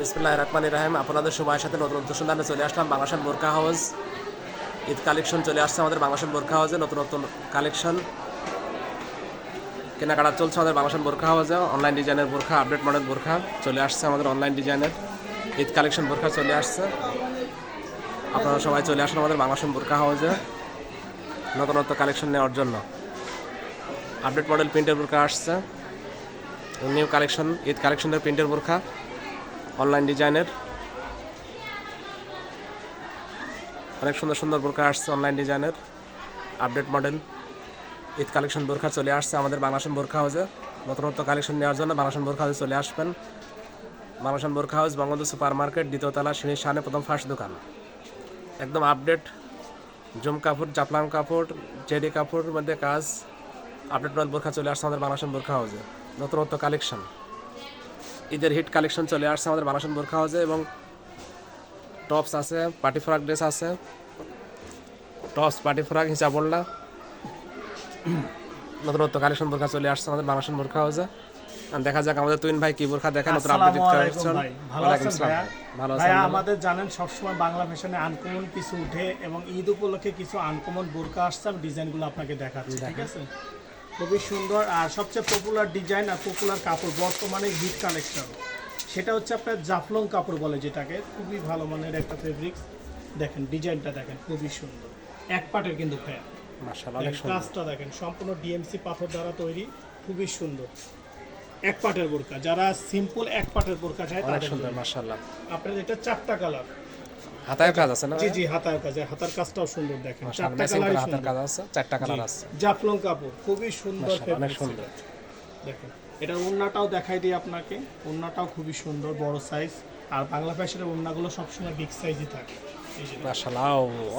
বিসমিল্লাহির রহমানির রহিম। আপনাদের সবার সাথে নতুন সন্ধানে চলে আসলাম বাংলাদেশ বোরকা হাউস। ঈদ কালেকশন চলে আসছে আমাদের বাংলাদেশ বোরকা হাউসে। নতুন নতুন কালেকশন কেনাকাটা চলছে আমাদের বাংলাদেশ বোরকা হাউসে। অনলাইন ডিজাইনের বোরখা, আপডেট মডেল বোরখা চলে আসছে আমাদের অনলাইন ডিজাইনের। ঈদ কালেকশন বোরখা চলে আসছে। আপনারা সবাই চলে আসুন আমাদের বাংলাদেশ বোরকা হাউসে নতুনত্ব কালেকশন নেওয়ার জন্য। আপডেট মডেল প্রিন্টের বোরখা আসছে, নিউ কালেকশন ঈদ কালেকশনের প্রিন্টের বোরখা অনলাইন ডিজাইনের। অনেক সুন্দর সুন্দর বোরখা আসছে অনলাইন ডিজাইনের আপডেট মডেল ঈদ কালেকশন বোরখা চলে আসছে আমাদের বাংলাদেশ বোরখা হাউসে। নতুনত্ব কালেকশন নেওয়ার জন্য বাংলাদেশ বোরখা হাউসে চলে আসবেন। বাংলাদেশ বোরখা হাউস বঙ্গবন্ধু সুপার মার্কেট, দ্বিতীয়তলা, সিঁড়ির সামনে, প্রথম ফার্স্ট দোকান। একদম আপডেট জুম কাপড়, জাফলান কাপড়, জেডি কাপড়ের মধ্যে কাজ আপডেট মডেল বোরখা চলে আসছে আমাদের বাংলাদেশ বোরখা হাউসে। নতুনত্ব কালেকশন ঈদের হিট কালেকশন চলে আসছে আমাদের বাংলাদেশ বোরখা হাউসে। এবং টপস আছে, পার্টি ফ্রক ড্রেস আছে, টপস, পার্টি ফ্রক, হিসাবল্লা, নতুনত্ব কালেকশন বোরখা চলে আসছে আমাদের বাংলাদেশ বোরখা হাউসে। দেখা যাক আমাদের তুইন ভাই কি বোরখা দেখেন নতুন আপডেট কালেকশন। ভালো আছেন ভাইয়া? আমাদের জানেন সবসময় বাংলা ফ্যাশনে আনকমন কিছু উঠে এবং ঈদ উপলক্ষে কিছু আনকমন বোরখা আসছে। আমি ডিজাইনগুলো আপনাকে দেখাচ্ছি, ঠিক আছে? খুবই সুন্দর আর সবচেয়ে পপুলার ডিজাইন আর পপুলার কাপড় বর্তমানে হিট কালেকশন, সেটা হচ্ছে আপনার জাফলং কাপড় বলে যেটাকে। খুবই ভালো মানের একটা ফেব্রিক্স। দেখেন ডিজাইনটা দেখেন, খুবই সুন্দর। এক পাটের কিন্তু ফ্যান, মাশাআল্লাহ অনেক সুন্দর। কাজটা দেখেন সম্পূর্ণ ডিএমসি পাথর দ্বারা তৈরি, খুবই সুন্দর। এক পাটের বোরকা, যারা সিম্পল এক পাটের বোরকা চায় অনেক তাদের সুন্দর জন্য। মাশাআল্লাহ। আপনার এটা চারটা কালার, হাতায় কাজ আছে না? জি জি, হাতার কাজ, হাতার কাজটাও সুন্দর দেখেন। চারটা ম্যাচিং কালারই করা হাতার সুন্দর, কাজ আছে, চারটা কালার আছে। জাফলং কাপড়, খুবই সুন্দর মাশাআল্লাহ অনেক ফেব্রিক্স সুন্দর। দেখেন। এটার ওড়নাটাও দেখাই দিই আপনাকে, ওড়নাটাও খুবই সুন্দর, বড় সাইজ। আর বাংলা ফ্যাশনের ওড়নাগুলো সবসময় বিগ সাইজই থাকে। এই যে মাশাআল্লাহ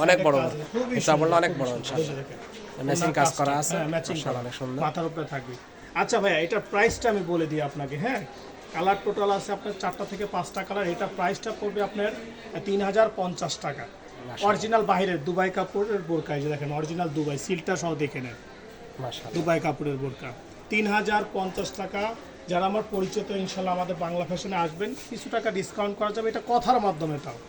অনেক বড়, খুবই হিসাবল্লা অনেক সুন্দর, বড় খুবই ইনশাআল্লাহ। সুন্দর। দেখেন ম্যাচিং কাজ করা আছে, ম্যাচিং মাশাআল্লাহ অনেক সুন্দর। মাথার উপরে থাকবে। আচ্ছা ভাইয়া, এটার প্রাইসটা আমি বলে দিই আপনাকে। হ্যাঁ, কালার টোটাল আছে আপনার 4টা থেকে 5টা কালার। এটা প্রাইসটা পড়বে আপনার 3050 টাকা। অরিজিনাল বাইরের দুবাই কাপড়ের বোরকা, এই যে দেখেন অরিজিনাল দুবাই সিলটা সহ দেখে নেন। মাশাআল্লাহ দুবাই কাপড়ের বোরকা 3050 টাকা। যারা আমার পরিচিত ইনশাল্লাহ আমাদের বাংলা ফ্যাশনে আসবেন, কিছু টাকা ডিসকাউন্ট করা যাবে, এটা কথার মাধ্যমে। তাও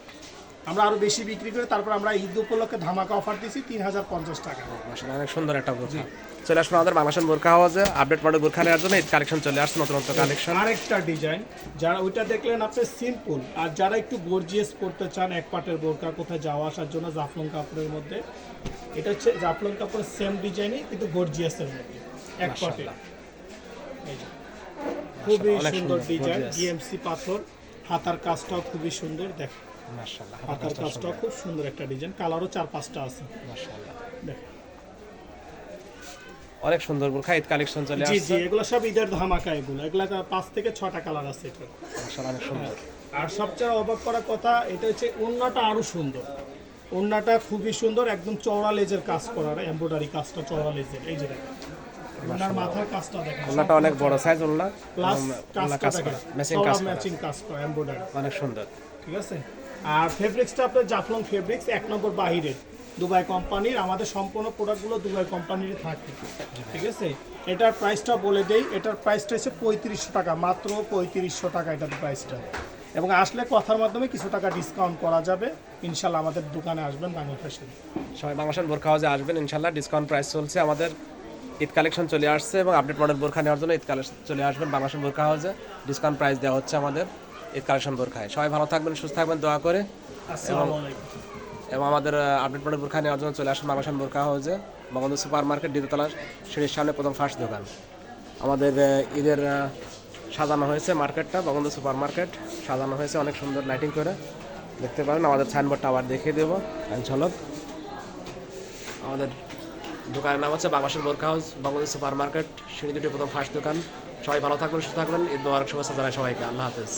আমরা আরও বেশি বিক্রি করে তারপর আমরা ঈদ উপলক্ষে ধামাকা অফার দিচ্ছি 3050 টাকা। মাশাআল্লাহ অনেক সুন্দর একটা বোরখা চলে আসবে আমাদের বাংলাদেশ বোরখা হাউসে। আপডেট মডেল বোরখা নেওয়ার জন্য ঈদ কালেকশন চলে আসছে, নতুনত্ব কালেকশন। আরেকটা ডিজাইন, যারা ওইটা দেখলেন আপনি সিম্পল, আর যারা একটু গর্জিয়াস করতে চান এক পাটের বোরকা কোথায় যাওয়া আসার জন্য, জাফলং কাপড়ের মধ্যে। এটা হচ্ছে জাফলং কাপড়ের সেম ডিজাইনই কিন্তু গর্জিয়াসের মধ্যে এক পাটে। এই যে খুবই সুন্দর ডিজাইন, ডিএমসি পাথর, হাতার কাজটাও খুবই সুন্দর। দেখেন মাশাআল্লাহ হাতার কাজটাও খুব সুন্দর একটা ডিজাইন, কালারও 4-5টা আছে। মাশাআল্লাহ দেখেন অনেক সুন্দর বোরখা ঈদ কালেকশন চলে জি আসছে। জি, এগুলো সব ঈদের ধামাকা। এগুলো 5 থেকে 6টা কালার আছে এটা। মাশাআল্লাহ অনেক সুন্দর। আর সবচেয়ে অবাক করার কথা, এটা হচ্ছে ওড়নাটা আরো সুন্দর। ওড়নাটা খুবই সুন্দর, একদম চওড়া লেজের কাজ করা, এমব্রয়ডারি কাজটা চওড়া লেজের। এই যে দেখেন ওড়নার মাথার কাজটা দেখেন, ওড়নাটা অনেক বড় সাইজ ওড়না, প্লাস ওড়না কাজটা কাজ করা, দেখেন ম্যাচিং চওড়া কাজ করা, ম্যাচিং কাজ করা, এমব্রয়ডারি, অনেক সুন্দর। ঠিক আছে। আর ফেব্রিক্সটা আপনার জাফলং ফেব্রিক্স, 1 নম্বর বাহিরের দুবাই কোম্পানির। আমাদের সম্পূর্ণ প্রোডাক্টগুলো দুবাই কোম্পানির থাকে, ঠিক আছে। এটার প্রাইসটা বলে দেই, এটার প্রাইসটা হচ্ছে 3500 টাকা, মাত্র 3500 টাকা এটার প্রাইসটা। এবং আসলে কথার মাধ্যমে কিছু টাকা ডিসকাউন্ট করা যাবে ইনশাল্লাহ। আমাদের দোকানে আসবেন বাংলা ফ্যাশন, সবাই বাংলাদেশ বোরখা হাউসে আসবেন ইনশাআল্লাহ। ডিসকাউন্ট প্রাইস চলছে আমাদের, ঈদ কালেকশন চলে আসছে। এবং আপডেট মডেল বোরখা নেওয়ার জন্য ঈদ কালেকশন চলে আসবেন বাংলাদেশ বোরখা হাউসে। ডিসকাউন্ট প্রাইস দেওয়া হচ্ছে আমাদের ঈদ কালেকশন বোরখায়। সবাই ভালো থাকবেন, সুস্থ থাকবেন, দোয়া করে। আসসালামু আলাইকুম। এবং আমাদের আপডেট মডেল বোরখা নেওয়ার জন্য চলে আসুন বাংলাদেশ বোরখা হাউসে, বঙ্গবন্ধু সুপার মার্কেট, দ্বিতীয়তলা, সিঁড়ির সামনে, প্রথম ফার্স্ট দোকান। আমাদের ঈদের সাজানো হয়েছে মার্কেটটা, বঙ্গবন্ধু সুপার মার্কেট সাজানো হয়েছে অনেক সুন্দর লাইটিং করে, দেখতে পারেন। আমাদের সাইনবোর্ডটা আবার দেখিয়ে দেবো ঝলক। আমাদের দোকানের নাম হচ্ছে বাংলাদেশ বোরখা হাউস, বঙ্গবন্ধু সুপার মার্কেট, সিঁড়ি দুটি, প্রথম ফার্স্ট দোকান। সবাই ভালো থাকবেন, সুস্থ থাকবেন। ঈদ মোবারক, শুভেচ্ছা জানাই সবাইকে। আল্লাহ হাফেজ।